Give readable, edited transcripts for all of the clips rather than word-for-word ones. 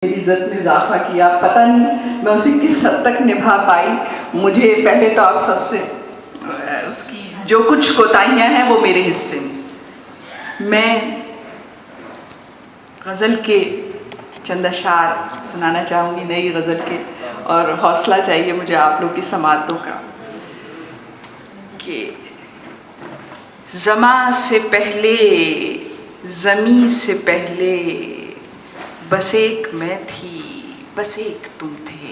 मेरी इज्जत में इजाफा किया। पता नहीं मैं उसे किस हद तक निभा पाई। मुझे पहले तो आप सबसे उसकी जो कुछ कोताहियाँ हैं वो मेरे हिस्से में। मैं गज़ल के चंद अशार सुनाना चाहूँगी, नई गज़ल के, और हौसला चाहिए मुझे आप लोग की समातों का कि ज़मा से पहले ज़मी से पहले बस एक मैं थी, बस एक तुम थे।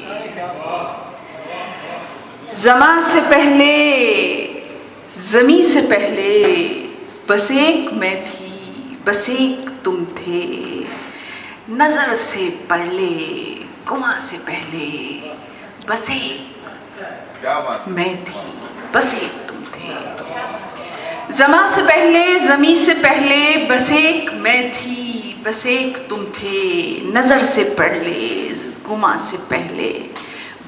ज़मा से पहले ज़मी से पहले बस एक मैं थी, बस एक तुम थे। नज़र से पहले गुमा से पहले बस एक मैं थी, बस एक तुम थे। ज़मा से पहले ज़मी से पहले बस एक मैं थी, बस एक तुम थे। नज़र से पहले गुमा से पहले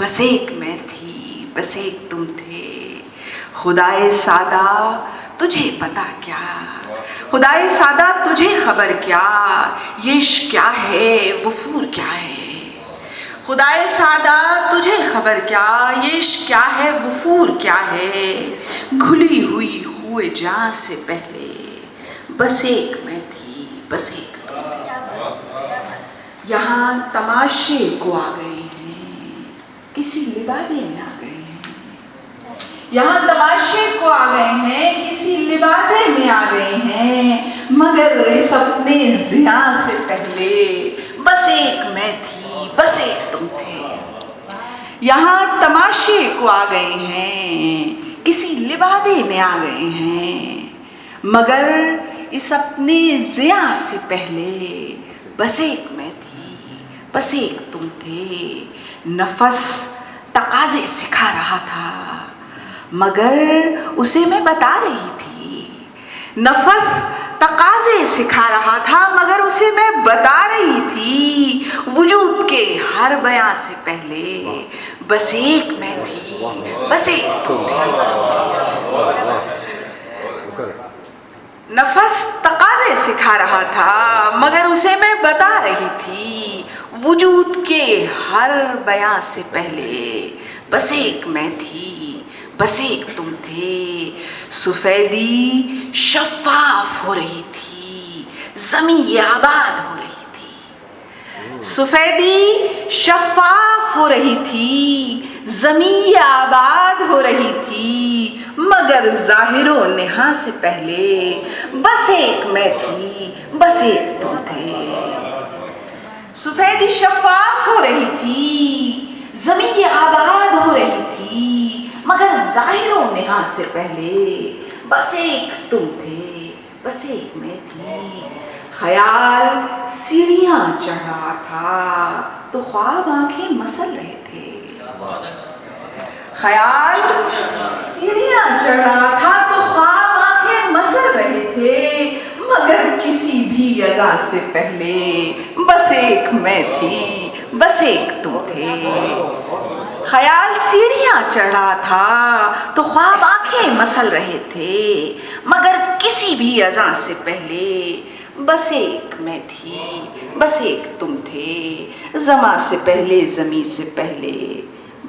बस एक मैं थी, बस एक तुम थे। खुदाए सादा तुझे पता क्या, खुदाए सादा तुझे खबर क्या, ये इश्क क्या है वफूर क्या है। खुदाए सादा तुझे खबर क्या, ये इश्क क्या है वफूर क्या है। घुली हुई हुए जान से पहले बस एक मैं थी, बस एक तुम थे। यहाँ तमाशे को आ गए हैं, किसी लिबादे में आ गए हैं। यहाँ तमाशे को आ गए हैं, किसी लिबादे में आ गए हैं। मगर इस अपने ज़िया से पहले बस एक मैं थी, बस एक तुम थे। यहाँ तमाशे को आ गए हैं, किसी लिबादे में आ गए हैं। मगर इस अपने ज़िया से पहले बस एक मैं थी, बस एक तुम थे। नफस तकाज़े सिखा रहा था, मगर उसे मैं बता रही थी। नफस तकाज़े सिखा रहा था, मगर उसे मैं बता रही थी। वजूद के हर बयां से पहले बस एक मैं थी, बस एक तुम थे। नफस तकाज़े सिखा रहा था, मगर उसे मैं बता रही थी। वजूद के हर बयां से पहले बस एक मैं थी, बस एक तुम थे। सफ़ेदी शफ़ाफ़ हो रही थी, ज़मीं आबाद हो रही थी। सफ़ेदी शफ़ाफ़ हो रही थी, ज़मीं आबाद हो रही थी। मगर ज़ाहिरो नेहा से पहले बस एक मैं थी, बस एक तुम थे। सफ़ेदी शफ़ाफ़ हो रही थी, ज़मीं आबाद हो रही थी। मगर ज़ाहिरो नेहा से पहले बस एक तुम थे, बस एक मैं थी। ख्याल सीढ़ियाँ चढ़ रहा था तो ख्वाब आंखें मसल रहे थे। ख्याल सीढ़ियाँ चढ़ रहा था तो ख्वाब आंखें मसल रहे थे। मगर किसी भी अज़ा से पहले बस एक मैं थी, बस एक तुम थे। ख्याल सीढ़ियाँ चढ़ रहा था तो ख्वाब आंखें मसल रहे थे। मगर किसी भी अज़ा से पहले बस एक मैं थी, बस एक तुम थे। ज़मा से पहले ज़मी से पहले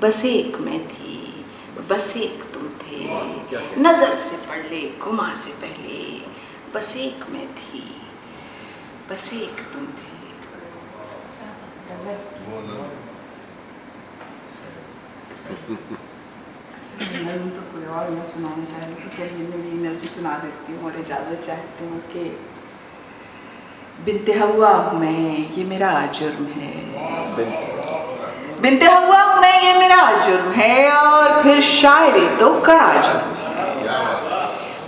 बस एक मैं थी, बस एक तुम थे। नज़र से पहले गुमा से पहले बस एक मैं थी, बस एक तुम थे। नज़्म तो कोई और मैं सुनाना चाह रही थी, चलिए मेरी नज़्म सुना देती हूँ और इजाज़त चाहती हूँ कि बिन्ते हवा हूँ मैं, ये मेरा जुर्म है। बिन्ते हवा हूँ मैं, ये मेरा जुर्म है, और फिर शायरी तो कड़ा जुर्म है।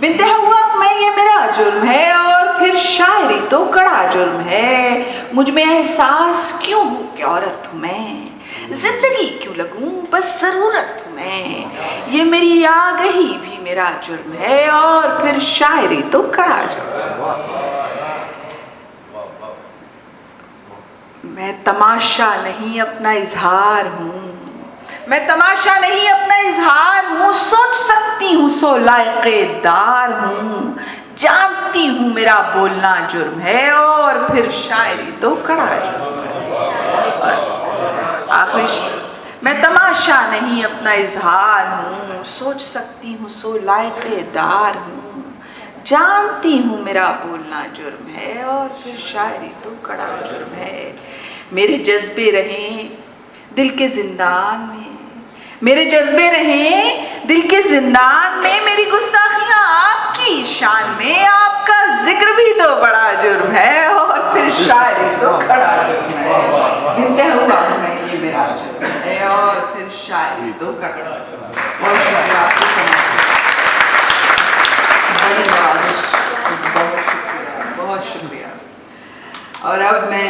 बिन्ते हवा हूँ मैं, ये मेरा जुर्म है, और फिर शायरी तो कड़ा जुर्म है। मुझ में एहसास क्यों हूँ कि औरत हूँ मैं, जिंदगी क्यों लगूं बस ज़रूरत हूँ मैं। ये मेरी आगही भी मेरा जुर्म है, और फिर शायरी तो कड़ा जुर्म है। मैं तमाशा नहीं अपना इजहार हूँ, मैं तमाशा नहीं अपना इजहार हूँ। सोच सकती हूँ सो लायक़ेदार हूँ, जानती हूँ मेरा बोलना जुर्म है, और फिर शायरी तो कड़ा जुर्म है। मैं तमाशा नहीं अपना इजहार हूँ, सोच सकती हूँ सो लायकेदार हूँ, जानती हूँ मेरा बोलना जुर्म है और फिर शायरी तो कड़ा जुर्म है। मेरे जज्बे रहें दिल के जिंदान में, मेरे जज्बे रहें दिल के जिंदान में, मेरी गुस्ताखियाँ आपकी शान में, आपका जिक्र भी तो बड़ा जुर्म है और फिर शायरी तो कड़ा जुर्म है। इंतहा हुआ है ये मेरा जुर्म है और फिर शायरी तो कड़ा जुर्म है। बहुत शुक्रिया आपकी समझ, बड़ी नवाजिश, बहुत शुक्रिया, बहुत शुक्रिया। और अब मैं